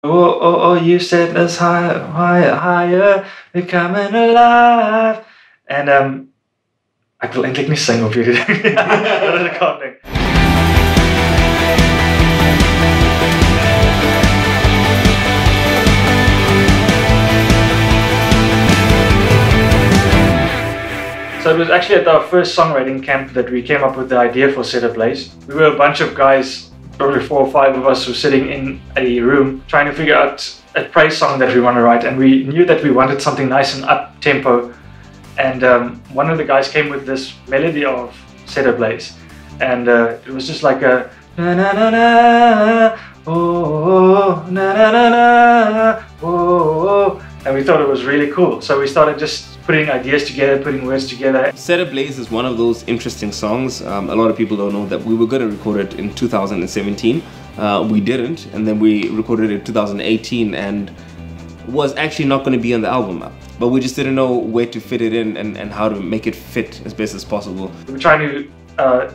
Oh, oh, oh, you set us higher, higher, higher, we're coming alive. En ek wil eintlik nie sing op hierdie ding. Dat is 'n kaart ding. So it was actually at our first songwriting camp that we came up with the idea for Set Ablaze. We were a bunch of guys, probably 4 or 5 of us, who were sitting in a room trying to figure out a praise song that we want to write, and we knew that we wanted something nice and up-tempo. And one of the guys came with this melody of Set Ablaze, and it was just like a na na na na, oh na na na na, oh, and we thought it was really cool. So we started just putting ideas together, putting words together. Set Ablaze is one of those interesting songs. A lot of people don't know that we were going to record it in 2017. We didn't, and then we recorded it in 2018 and was actually not going to be on the album. But we just didn't know where to fit it in and how to make it fit as best as possible. We're trying to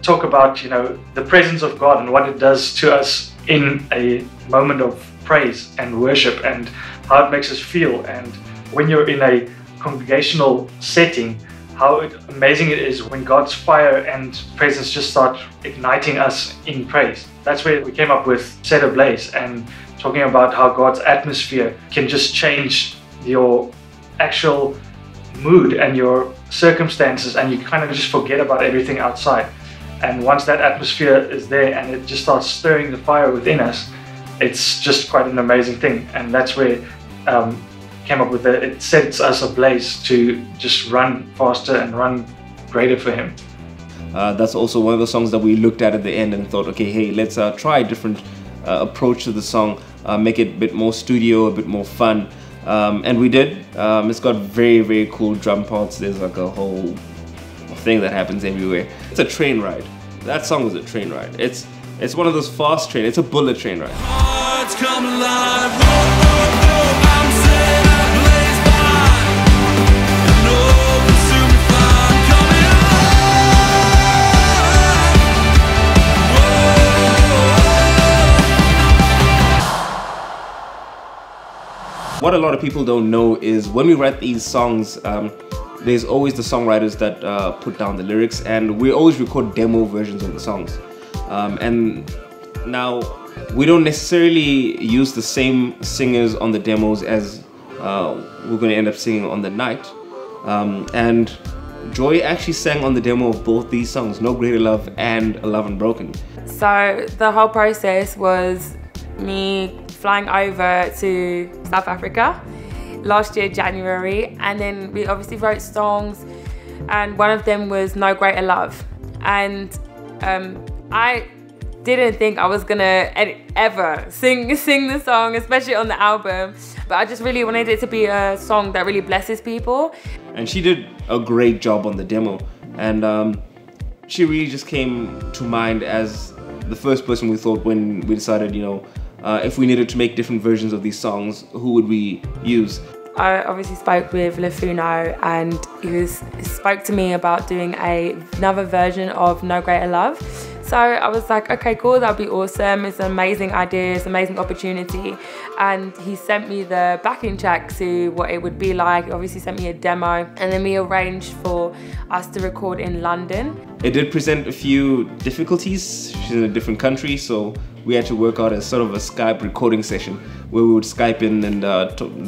talk about, you know, the presence of God and what it does to us in a moment of praise and worship, and how it makes us feel. And when you're in a congregational setting, how amazing it is when God's fire and presence just start igniting us in praise. That's where we came up with Set Ablaze, and talking about how God's atmosphere can just change your actual mood and your circumstances, and you kind of just forget about everything outside. And once that atmosphere is there and it just starts stirring the fire within us, it's just quite an amazing thing. And that's where came up with it sets us ablaze to just run faster and run greater for Him. That's also one of the songs that we looked at the end and thought, okay, hey, let's try a different approach to the song, make it a bit more studio, a bit more fun. And we did. It's got very, very cool drum parts. There's like a whole thing that happens everywhere. It's a train ride. That song is a train ride. It's one of those fast train. It's a bullet train ride. Hearts come alive. Whoa, whoa, whoa, I'm set ablaze by an all-consuming fire coming alive. What a lot of people don't know is when we write these songs, there's always the songwriters that put down the lyrics, and we always record demo versions of the songs. And now we don't necessarily use the same singers on the demos as we're going to end up singing on the night. And Joy actually sang on the demo of both these songs, No Greater Love and Unbroken. So the whole process was me flying over to South Africa last year, January, and then we obviously wrote songs, and one of them was No Greater Love. And I didn't think I was gonna ever sing the song, especially on the album, but I just really wanted it to be a song that really blesses people. And she did a great job on the demo, and she really just came to mind as the first person we thought when we decided, you know, if we needed to make different versions of these songs, who would we use? I obviously spoke with Lefuno, and he spoke to me about doing another version of No Greater Love. So I was like, okay, cool, that'd be awesome. It's an amazing idea, it's an amazing opportunity. And he sent me the backing track to what it would be like. He obviously sent me a demo, and then we arranged for us to record in London. It did present a few difficulties. She's in a different country, so we had to work out a sort of a Skype recording session where we would Skype in, and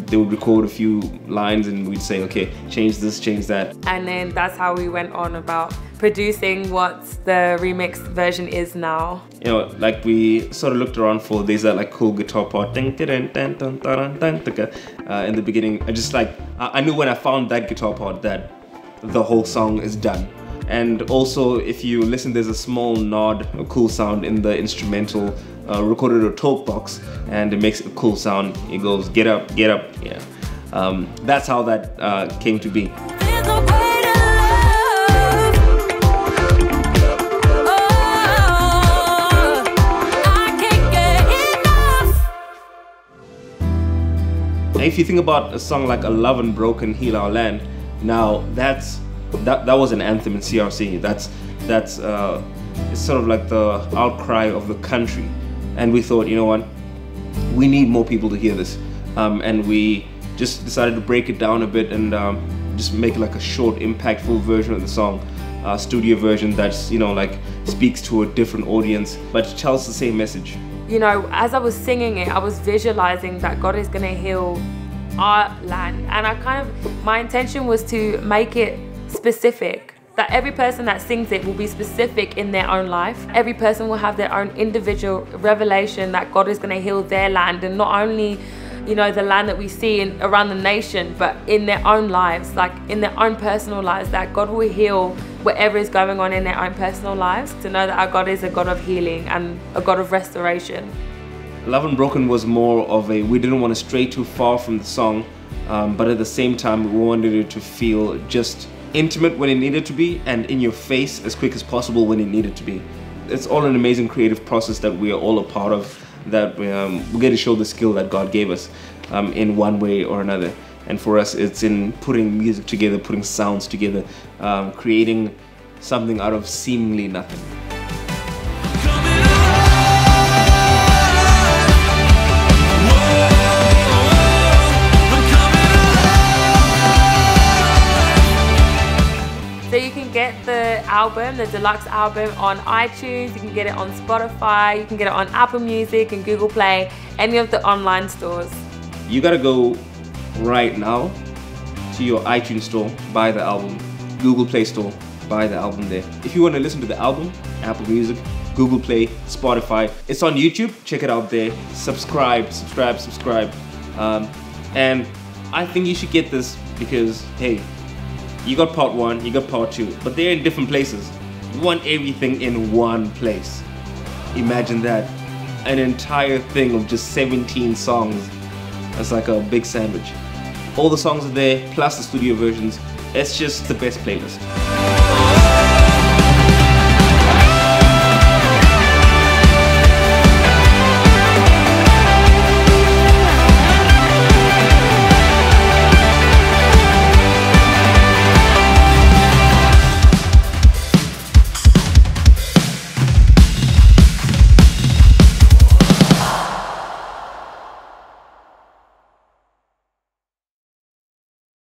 they would record a few lines, and we'd say, okay, change this, change that. And then that's how we went on about producing what the remixed version is now. You know, like we sort of looked around for, there's that like cool guitar part in the beginning. I knew when I found that guitar part that the whole song is done. And also, if you listen, there's a small nod, a cool sound in the instrumental, recorded a talk box, and it makes a cool sound. It goes, get up, yeah. That's how that came to be. If you think about a song like A Love Unbroken, Heal Our Land, now that was an anthem in CRC. It's sort of like the outcry of the country, and we thought, you know what, we need more people to hear this. And we just decided to break it down a bit and just make like a short, impactful version of the song. Studio version that's, you know, like speaks to a different audience, but tells the same message. You know, as I was singing it, I was visualizing that God is going to heal our land. And my intention was to make it specific, that every person that sings it will be specific in their own life. Every person will have their own individual revelation that God is going to heal their land, and not only, you know, the land that we see around the nation, but in their own lives, like in their own personal lives, that God will heal whatever is going on in their own personal lives, to know that our God is a God of healing and a God of restoration. Love Unbroken was more of we didn't want to stray too far from the song, but at the same time we wanted it to feel just intimate when it needed to be, and in your face as quick as possible when it needed to be. It's all an amazing creative process that we are all a part of, that we get to show the skill that God gave us in one way or another. And for us, it's in putting music together, putting sounds together, creating something out of seemingly nothing. So you can get the album, the deluxe album, on iTunes, you can get it on Spotify, you can get it on Apple Music and Google Play, any of the online stores. You gotta go right now to your iTunes store, buy the album, Google Play store, buy the album there. If you want to listen to the album, Apple Music, Google Play, Spotify, it's on YouTube, check it out there. Subscribe. And I think you should get this because, hey, you got part 1, you got part 2, but they're in different places. You want everything in one place. Imagine that, an entire thing of just 17 songs. That's like a big sandwich. All the songs are there, plus the studio versions. It's just the best playlist.